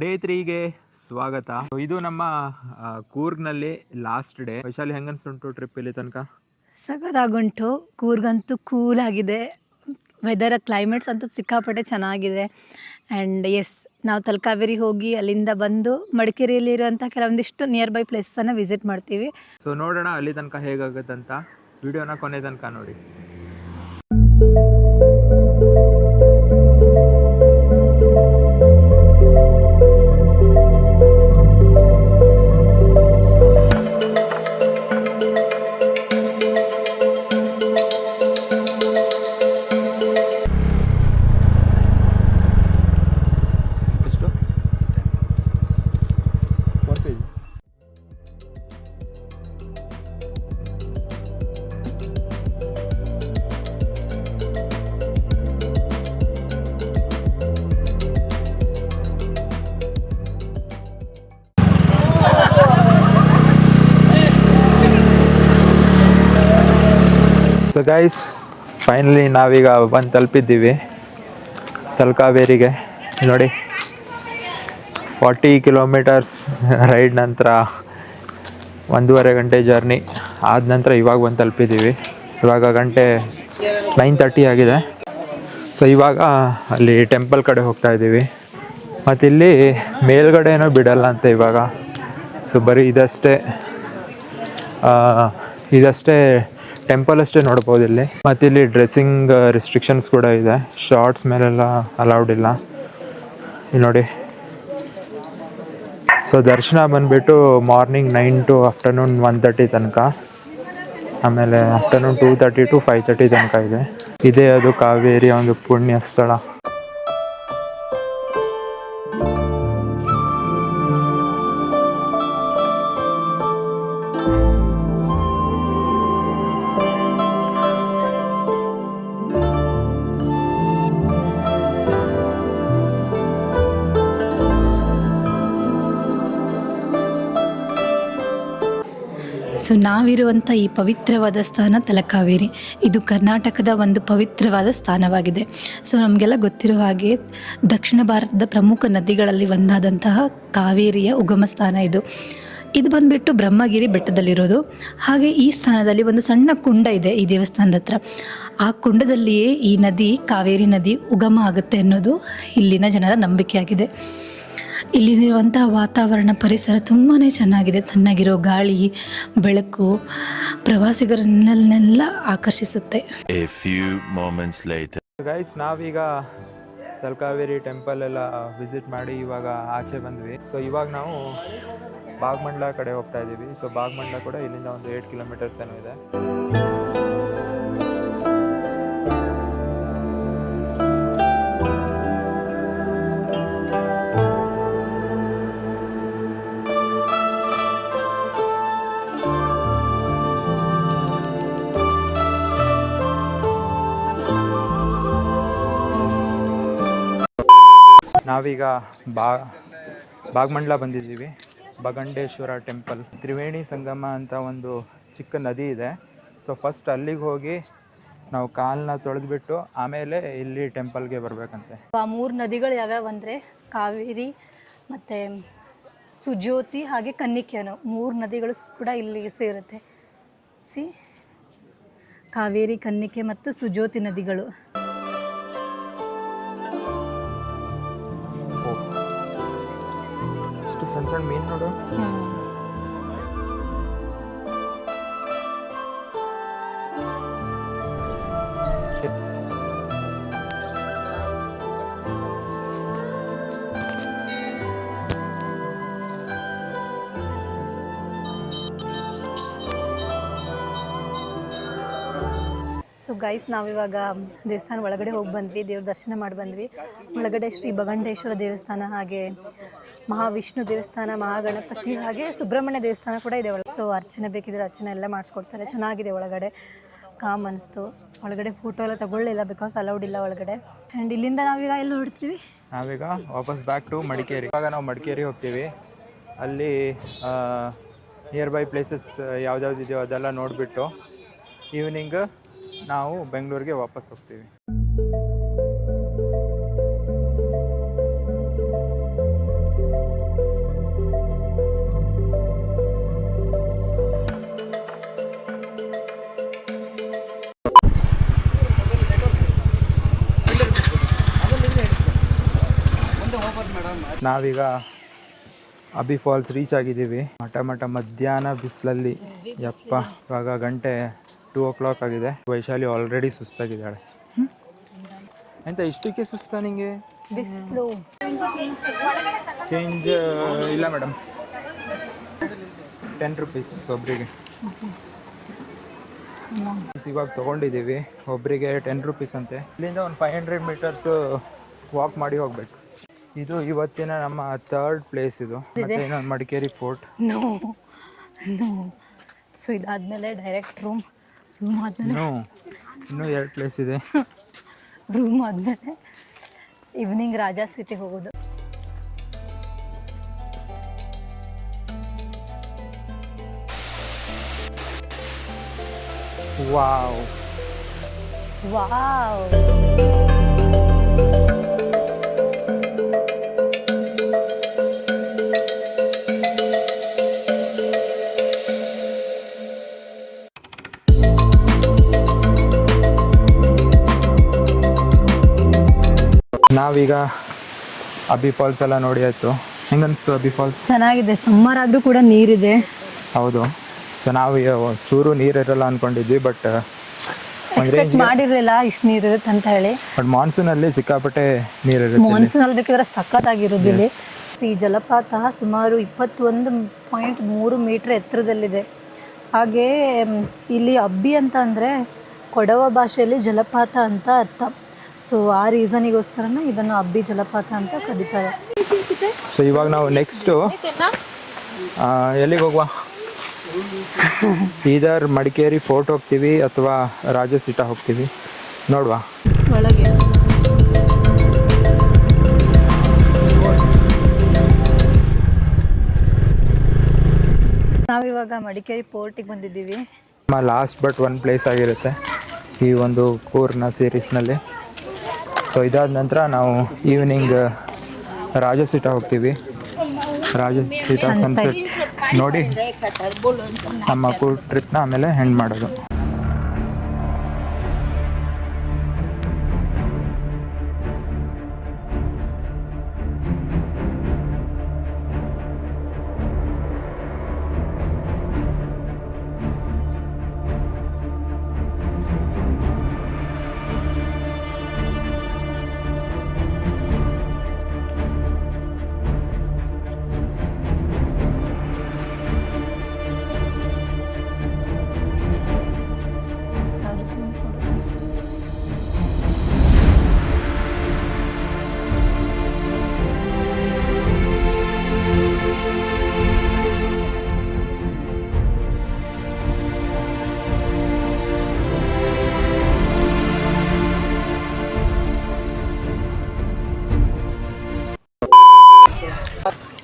Day 3ಗೆ ಸ್ವಾಗತ. ಇದು ನಮ್ಮ ಕೂರ್ಗ್ನಲ್ಲಿ ಲಾಸ್ಟ್ ಡೇ. ವೈಶಾಲಿ ಹೆಂಗನ್ಸುಂಟು ಟ್ರಿಪ್ ಇಲ್ಲಿ ತನಕ? ಸಖತ್ತಾಗುಂಟು. ಕೂರ್ಗಂತೂ ಕೂಲ್ ಆಗಿದೆ. ವೆದರ್ ಕ್ಲೈಮೇಟ್ಸ್ ಅಂತೂ ಸಿಕ್ಕಾಪಟ್ಟೆ ಚೆನ್ನಾಗಿದೆ. ಆ್ಯಂಡ್ ಎಸ್, ನಾವು ತಲಕಾವೇರಿ ಹೋಗಿ ಅಲ್ಲಿಂದ ಬಂದು ಮಡಿಕೇರಿಯಲ್ಲಿರುವಂಥ ಕೆಲವೊಂದಿಷ್ಟು ನಿಯರ್ ಬೈ ಪ್ಲೇಸನ್ನು ವಿಸಿಟ್ ಮಾಡ್ತೀವಿ. ಸೊ ನೋಡೋಣ ಅಲ್ಲಿ ತನಕ ಹೇಗಾಗುತ್ತಂತ. ವಿಡಿಯೋನ ಕೊನೆ ತನಕ ನೋಡಿ. ಸೊ ಗೈಸ್, ಫೈನಲಿ ನಾವೀಗ ಬಂದು ತಲುಪಿದ್ದೀವಿ ತಲಕಾವೇರಿಗೆ. ನೋಡಿ, 40 ಕಿಲೋಮೀಟರ್ಸ್ ರೈಡ್ ನಂತರ 1.5 ಗಂಟೆ ಜರ್ನಿ ಆದ ನಂತರ ಇವಾಗ ಬಂದು ತಲುಪಿದ್ದೀವಿ. ಇವಾಗ ಗಂಟೆ 9:30 ಆಗಿದೆ. ಸೊ ಇವಾಗ ಅಲ್ಲಿ ಟೆಂಪಲ್ ಕಡೆ ಹೋಗ್ತಾ ಇದ್ದೀವಿ. ಮತ್ತು ಇಲ್ಲಿ ಮೇಲ್ಗಡೆ ಏನೋ ಬಿಡಲ್ಲ ಅಂತ ಇವಾಗ. ಸೊ ಬರೀ ಇದಷ್ಟೇ ಟೆಂಪಲ್ ಅಷ್ಟೇ ನೋಡ್ಬೋದು ಇಲ್ಲಿ. ಮತ್ತು ಇಲ್ಲಿ ಡ್ರೆಸ್ಸಿಂಗ್ ರಿಸ್ಟ್ರಿಕ್ಷನ್ಸ್ ಕೂಡ ಇದೆ. ಶಾರ್ಟ್ಸ್ ಮೇಲೆಲ್ಲ ಅಲೌಡ್ ಇಲ್ಲ. ಇಲ್ಲಿ ನೋಡಿ. ಸೊ ದರ್ಶನ ಬಂದುಬಿಟ್ಟು ಮಾರ್ನಿಂಗ್ 9 to ಆಫ್ಟರ್ನೂನ್ 1:30 ತನಕ, ಆಮೇಲೆ ಆಫ್ಟರ್ನೂನ್ 2:30 to 5:30 ತನಕ ಇದೆ. ಇದೇ ಅದು ಕಾವೇರಿಯ ಒಂದು ಪುಣ್ಯ ಸ್ಥಳ. ಸೊ ನಾವಿರುವಂಥ ಈ ಪವಿತ್ರವಾದ ಸ್ಥಾನ ತಲಕಾವೇರಿ. ಇದು ಕರ್ನಾಟಕದ ಒಂದು ಪವಿತ್ರವಾದ ಸ್ಥಾನವಾಗಿದೆ. ಸೊ ನಮಗೆಲ್ಲ ಗೊತ್ತಿರೋ ಹಾಗೆ ದಕ್ಷಿಣ ಭಾರತದ ಪ್ರಮುಖ ನದಿಗಳಲ್ಲಿ ಒಂದಾದಂತಹ ಕಾವೇರಿಯ ಉಗಮ ಸ್ಥಾನ ಇದು. ಇದು ಬಂದುಬಿಟ್ಟು ಬ್ರಹ್ಮಗಿರಿ ಬೆಟ್ಟದಲ್ಲಿರೋದು. ಹಾಗೆ ಈ ಸ್ಥಾನದಲ್ಲಿ ಒಂದು ಸಣ್ಣ ಕುಂಡ ಇದೆ ಈ ದೇವಸ್ಥಾನದ ಹತ್ರ. ಆ ಕುಂಡದಲ್ಲಿಯೇ ಈ ನದಿ, ಕಾವೇರಿ ನದಿ ಉಗಮ ಆಗುತ್ತೆ ಅನ್ನೋದು ಇಲ್ಲಿನ ಜನರ ನಂಬಿಕೆಯಾಗಿದೆ. ಇಲ್ಲಿರುವಂಥ ವಾತಾವರಣ, ಪರಿಸರ ತುಂಬಾ ಚೆನ್ನಾಗಿದೆ. ತಣ್ಣಗಿರೋ ಗಾಳಿ, ಬೆಳಕು ಪ್ರವಾಸಿಗರನ್ನೆಲ್ಲ ಆಕರ್ಷಿಸುತ್ತೆ. ಗೈಸ್, ನಾವೀಗ ತಲಕಾವೇರಿ ಟೆಂಪಲ್ ಎಲ್ಲ ವಿಸಿಟ್ ಮಾಡಿ ಇವಾಗ ಆಚೆ ಬಂದ್ವಿ. ಸೊ ಇವಾಗ ನಾವು ಭಾಗಮಂಡಲ ಕಡೆ ಹೋಗ್ತಾ ಇದ್ದೀವಿ. ಸೊ ಭಾಗಮಂಡಲ ಕೂಡ ಇಲ್ಲಿಂದ ಒಂದು 8 ಕಿಲೋಮೀಟರ್ಸ್ ಏನೋ ಇದೆ. ನಾವೀಗ ಭಾಗಮಂಡಲ ಬಂದಿದ್ದೀವಿ. ಭಗಂಡೇಶ್ವರ ಟೆಂಪಲ್, ತ್ರಿವೇಣಿ ಸಂಗಮ ಅಂತ ಒಂದು ಚಿಕ್ಕ ನದಿ ಇದೆ. ಸೊ ಫಸ್ಟ್ ಅಲ್ಲಿಗೆ ಹೋಗಿ ನಾವು ಕಾಲನ್ನ ತೊಳೆದ್ಬಿಟ್ಟು ಆಮೇಲೆ ಇಲ್ಲಿ ಟೆಂಪಲ್ಗೆ ಬರಬೇಕಂತೆ. ಆ 3 ನದಿಗಳು ಯಾವ್ಯಾವ ಅಂದರೆ ಕಾವೇರಿ ಮತ್ತು ಸುಜ್ಯೋತಿ ಹಾಗೆ ಕನ್ನಿಕೆ ಅನ್ನೋ 3 ನದಿಗಳು ಕೂಡ ಇಲ್ಲಿ ಸೇರುತ್ತೆ. ಕಾವೇರಿ, ಕನ್ನಿಕೆ ಮತ್ತು ಸುಜ್ಯೋತಿ ನದಿಗಳು. ಸಣ್ಣ ಸಣ್ಣ ಮೀನು ನೋಡು. ಸೊ ಗೈಸ್, ನಾವಿವಾಗ ದೇವಸ್ಥಾನ ಒಳಗಡೆ ಹೋಗಿ ಬಂದ್ವಿ. ದೇವ್ರ ದರ್ಶನ ಮಾಡಿ ಬಂದ್ವಿ. ಒಳಗಡೆ ಶ್ರೀ ಭಗಂಡೇಶ್ವರ ದೇವಸ್ಥಾನ, ಹಾಗೆ ಮಹಾವಿಷ್ಣು ದೇವಸ್ಥಾನ, ಮಹಾಗಣಪತಿ, ಹಾಗೆ ಸುಬ್ರಹ್ಮಣ್ಯ ದೇವಸ್ಥಾನ ಕೂಡ ಇದೆ ಒಳಗೆ. ಸೊ ಅರ್ಚನೆ ಬೇಕಿದ್ರೆ ಅರ್ಚನೆ ಎಲ್ಲ ಮಾಡಿಸ್ಕೊಡ್ತಾರೆ. ಚೆನ್ನಾಗಿದೆ ಒಳಗಡೆ. ಕಾಮ್ ಅನಿಸ್ತು. ಒಳಗಡೆ ಫೋಟೋ ಎಲ್ಲ ತಗೊಳ್ಳಿಲ್ಲ, ಬಿಕಾಸ್ ಅಲೌಡ್ ಇಲ್ಲ ಒಳಗಡೆ. ಆ್ಯಂಡ್ ಇಲ್ಲಿಂದ ನಾವೀಗ ಎಲ್ಲ ಹೊಡ್ತೀವಿ. ನಾವೀಗ ವಾಪಸ್ ಬ್ಯಾಕ್ ಟು ಮಡಿಕೇರಿ. ಇವಾಗ ನಾವು ಮಡಿಕೇರಿ ಹೋಗ್ತೀವಿ. ಅಲ್ಲಿ ನಿಯರ್ ಬೈ ಪ್ಲೇಸಸ್ ಯಾವ್ದಾವ್ದಿದೆಯೋ ಅದೆಲ್ಲ ನೋಡಿಬಿಟ್ಟು ಈವ್ನಿಂಗ್ ನಾವು ಬೆಂಗಳೂರಿಗೆ ವಾಪಸ್ ಹೋಗ್ತೀವಿ. ನಾವೀಗ ಅಬ್ಬಿ ಫಾಲ್ಸ್ ರೀಚ್ ಆಗಿದ್ದೀವಿ. ಮಠ ಮಧ್ಯಾಹ್ನ ಬಿಸಿಲಲ್ಲಿ ಯಪ್ಪ. ಇವಾಗ ಗಂಟೆ 2 o'clock ಆಗಿದೆ. ವೈಶಾಲಿ ಆಲ್ರೆಡಿ ಸುಸ್ತಾಗಿದ್ದಾಳೆ. ಎಂತ ಇಷ್ಟಕ್ಕೆ ಸುಸ್ತಾ ನಿಂಗೆ? ಬಿಸಿಲು ಚೇಂಜ್ ಇಲ್ಲ ಮೇಡಮ್, 10 rupees ಒಬ್ಬರಿಗೆ. ಇವಾಗ ತೊಗೊಂಡಿದ್ದೀವಿ, ಒಬ್ಬರಿಗೆ 10 rupees ಅಂತೆ. ಇಲ್ಲಿಂದ ಒಂದು 500 meters ವಾಕ್ ಮಾಡಿ ಹೋಗ್ಬೇಕು. ಇದು ಇವತ್ತಿನ ನಮ್ಮ 3rd ಪ್ಲೇಸ್. ಇದು ಮತ್ತೆ ಇನ್ನೊಂದು ಮಡಿಕೇರಿ ಫೋರ್ಟ್. ನೋ ಸೊ ಇದಾದ್ಮೇಲೆ ಡೈರೆಕ್ಟ್ ರೂಮ್ ಆದ್ಮೇಲೆ ಇನ್ನೂ 2 ಪ್ಲೇಸ್ ಇದೆ. ರೂಮ್ ಆದ್ಮೇಲೆ ಈವ್ನಿಂಗ್ ರಾಜಾ ಸಿಟಿಗೆ ಹೋಗೋದು. ವಾವ್ ನಾವೀಗ ಅಬ್ಬಿ ಫಾಲ್ಸ್ ಎಲ್ಲ ನೋಡಿ ಆಯ್ತು. ಹೆಂಗನ್ಸ್ತು ಅಬ್ಬಿ ಫಾಲ್ಸ್? ಚೆನ್ನಾಗಿದೆ. ಸಮ್ಮರ್ ಆದ್ರೂ ಕೂಡ ನೀರಿದೆ. ಹೌದು. ಸೊ ನಾವು ಚೂರು ನೀರಿರಲ್ಲ ಅನ್ಕೊಂಡಿದ್ವಿ, ಬಟ್ ಎಕ್ಸ್ಪೆಕ್ಟ್ ಮಾಡಿರಲಿಲ್ಲ ಇಷ್ಟು ನೀರಿರುತ್ತೆ ಅಂತ ಹೇಳಿ. ಬಟ್ ಮಾನ್ಸೂನಲ್ಲಿ ಸಿಕ್ಕಾಪಟ್ಟೆ ನೀರಿರುತ್ತೆ. ಮಾನ್ಸೂನ್ ಅಲ್ಲಿ ಬೇಕಿದ್ರೆ ಸಖತ್ತಾಗಿರೋದು ಇಲ್ಲಿ. ಈ ಜಲಪಾತ ಸುಮಾರು 21.3 ಮೀಟರ್ ಎತ್ತರದಲ್ಲಿದೆ. ಹಾಗೆ ಇಲ್ಲಿ ಅಬ್ಬಿ ಅಂತ ಅಂದರೆ ಕೊಡವ ಭಾಷೆಯಲ್ಲಿ ಜಲಪಾತ ಅಂತ ಅರ್ಥ. ಸೊ ಆ ರೀಸನಿಗೋಸ್ಕರನೇ ಇದನ್ನು ಅಬ್ಬಿ ಜಲಪಾತ ಅಂತ ಕರೀತಾರೆ. ಸೊ ಇವಾಗ ನಾವು ನೆಕ್ಸ್ಟು ಎಲ್ಲಿಗೆ ಹೋಗುವ? ಇದರ್ ಮಡಿಕೇರಿ ಫೋರ್ಟ್ ಹೋಗ್ತೀವಿ ಅಥವಾ ರಾಜಸಿಟ ಹೋಗ್ತೀವಿ, ನೋಡುವ. ಒಳಗೆ ನಾವಿವಾಗ ಮಡಿಕೇರಿ ಫೋರ್ಟಿಗೆ ಬಂದಿದ್ದೀವಿ. ಲಾಸ್ಟ್ ಬಟ್ ಒನ್ ಪ್ಲೇಸ್ ಆಗಿರುತ್ತೆ ಈ ಒಂದು ಕೂರ್ನ ಸೀರೀಸ್ನಲ್ಲಿ. ಸೊ ಇದಾದ ನಂತರ ನಾವು ಈವ್ನಿಂಗ್ ರಾಜಸಿಟ ಹೋಗ್ತೀವಿ. ರಾಜಸಿಟ ಸನ್ಸೆಟ್ ನೋಡಿ ನಮ್ಮ ಕೂರ್ ಟ್ರಿಪ್ನ ಆಮೇಲೆ ಎಂಡ್ ಮಾಡೋದು.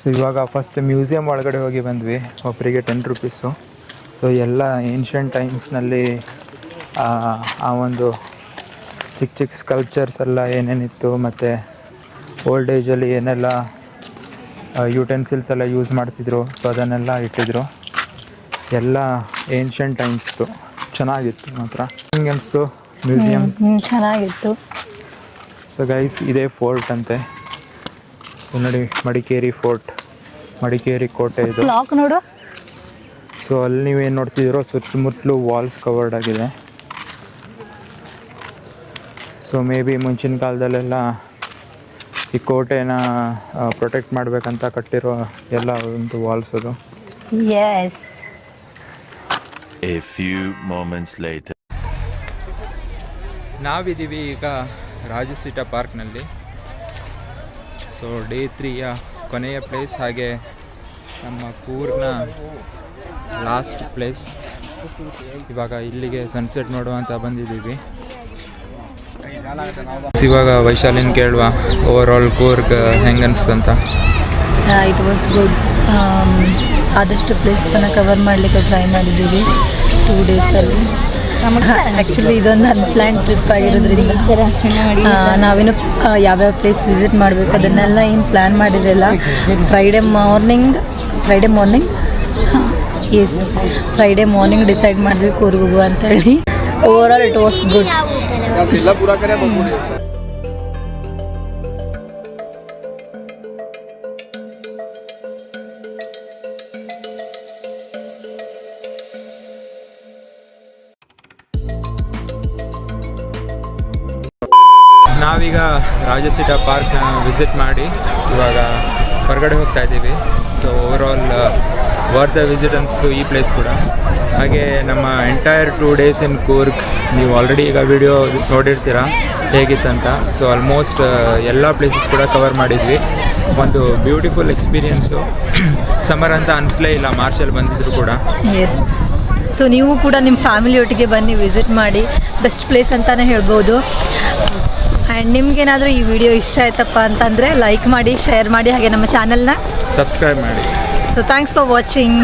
ಸೊ ಇವಾಗ ಫಸ್ಟ್ ಮ್ಯೂಸಿಯಂ ಒಳಗಡೆ ಹೋಗಿ ಬಂದ್ವಿ. ಒಬ್ಬರಿಗೆ 10 ರೂಪೀಸು. ಸೊ ಎಲ್ಲ ಏನ್ಷಿಯಂಟ್ ಟೈಮ್ಸ್ನಲ್ಲಿ ಆ ಒಂದು ಚಿಕ್ಕ ಸ್ಕಲ್ಪ್ಚರ್ಸ್ ಎಲ್ಲ ಏನೇನಿತ್ತು, ಮತ್ತು ಓಲ್ಡ್ ಏಜಲ್ಲಿ ಏನೆಲ್ಲ ಯುಟೆನ್ಸಿಲ್ಸ್ ಎಲ್ಲ ಯೂಸ್ ಮಾಡ್ತಿದ್ರು, ಸೊ ಅದನ್ನೆಲ್ಲ ಇಟ್ಟಿದ್ರು. ಎಲ್ಲ ಏನ್ಷಿಯಂಟ್ ಟೈಮ್ಸ್ದು ಚೆನ್ನಾಗಿತ್ತು ಮಾತ್ರ. ಹಿಂಗೆ ಅನಿಸ್ತು ಮ್ಯೂಸಿಯಂ? ಚೆನ್ನಾಗಿತ್ತು. ಸೊ ಗೈಸ್, ಇದೇ ಫೋರ್ಟ್ ಅಂತೆ. ಸೊ ನೋಡಿ, ಮಡಿಕೇರಿ ಫೋರ್ಟ್, ಮಡಿಕೇರಿ ಕೋಟೆ ಇದು. ಕ್ಲಾಕ್ ನೋಡು. ಸೊ ಅಲ್ಲಿ ನೀವೇನು ನೋಡ್ತಿದ್ದೀರೋ ಸುತ್ತಮುತ್ತಲು ವಾಲ್ಸ್ ಕವರ್ಡ್ ಆಗಿದೆ. ಸೊ ಮೇ ಬಿ ಮುಂಚಿನ ಕಾಲದಲ್ಲೆಲ್ಲ ಈ ಕೋಟೆನ ಪ್ರೊಟೆಕ್ಟ್ ಮಾಡಬೇಕಂತ ಕಟ್ಟಿರೋ ಎಲ್ಲ ಒಂದು ವಾಲ್ಸ್ ಅದು. S. A few moments later. ನಾವಿದ್ದೀವಿ ಈಗ ರಾಜಸಿಟ ಪಾರ್ಕ್ನಲ್ಲಿ. ಸೊ ಡೇ 3ಯ ಕೊನೆಯ ಪ್ಲೇಸ್, ಹಾಗೆ ನಮ್ಮ ಕೂರ್ನ ಲಾಸ್ಟ್ ಪ್ಲೇಸ್. ಇವಾಗ ಇಲ್ಲಿಗೆ ಸನ್ಸೆಟ್ ನೋಡುವಂತ ಬಂದಿದ್ದೀವಿ. ಇವಾಗ ವೈಶಾಲಿನ ಕೇಳುವ, ಓವರ್ ಆಲ್ ಕೂರ್ಗ್ ಹೆಂಗೆ ಅನಿಸ್ತಂತ? It was good. ಆದಷ್ಟು ಪ್ಲೇಸನ್ನು ಕವರ್ ಮಾಡಲಿಕ್ಕೆ ಟ್ರೈ ಮಾಡಿದ್ದೀವಿ 2 ಡೇಸಲ್ಲಿ. ಆ್ಯಕ್ಚುಲಿ ಇದೊಂದು ಅನ್ಪ್ಲ್ಯಾನ್ ಟ್ರಿಪ್ ಆಗಿರೋದ್ರಿಂದ ನಾವೇನು ಯಾವ್ಯಾವ ಪ್ಲೇಸ್ ವಿಸಿಟ್ ಮಾಡಬೇಕು ಅದನ್ನೆಲ್ಲ ಏನು ಪ್ಲ್ಯಾನ್ ಮಾಡಿರಲಿಲ್ಲ. ಫ್ರೈಡೇ ಮಾರ್ನಿಂಗ್ ಡಿಸೈಡ್ ಮಾಡಿದ್ವಿ ಕೂರ್ಗ್ ಹೋಗುವ ಅಂತೇಳಿ. Over all it was good. ನಾವೀಗ ರಾಜಸೀಟ ಪಾರ್ಕ್ನ ವಿಸಿಟ್ ಮಾಡಿ ಇವಾಗ ಹೊರಗಡೆ ಹೋಗ್ತಾ ಇದ್ದೀವಿ. So overall worth the visit ಅನಿಸ್ತು ಈ ಪ್ಲೇಸ್ ಕೂಡ. ಹಾಗೆ ನಮ್ಮ ಎಂಟೈರ್ 2 days ಇನ್ ಕೂರ್ಗ್ ನೀವು ಆಲ್ರೆಡಿ ಈಗ ವಿಡಿಯೋ ನೋಡಿರ್ತೀರ ಹೇಗಿತ್ತಂತ. ಸೊ ಆಲ್ಮೋಸ್ಟ್ ಎಲ್ಲ ಪ್ಲೇಸಸ್ ಕೂಡ ಕವರ್ ಮಾಡಿದ್ವಿ. ಒಂದು ಬ್ಯೂಟಿಫುಲ್ ಎಕ್ಸ್ಪೀರಿಯೆನ್ಸು. ಸಮ್ಮರ್ ಅಂತ ಅನಿಸ್ಲೇ ಇಲ್ಲ ಮಾರ್ಚಲ್ಲಿ ಬಂದಿದ್ರು ಕೂಡ. ಎಸ್, ಸೊ ನೀವು ಕೂಡ ನಿಮ್ಮ ಫ್ಯಾಮಿಲಿಯೊಟ್ಟಿಗೆ ಬನ್ನಿ, ವಿಸಿಟ್ ಮಾಡಿ. ಬೆಸ್ಟ್ ಪ್ಲೇಸ್ ಅಂತಲೇ ಹೇಳ್ಬೋದು. ಆ್ಯಂಡ್ ನಿಮ್ಗೇನಾದರೂ ಈ ವಿಡಿಯೋ ಇಷ್ಟ ಆಯ್ತಪ್ಪ ಅಂತಂದರೆ ಲೈಕ್ ಮಾಡಿ, ಶೇರ್ ಮಾಡಿ, ಹಾಗೆ ನಮ್ಮ ಚಾನಲ್ನ ಸಬ್ಸ್ಕ್ರೈಬ್ ಮಾಡಿ. So thanks for watching.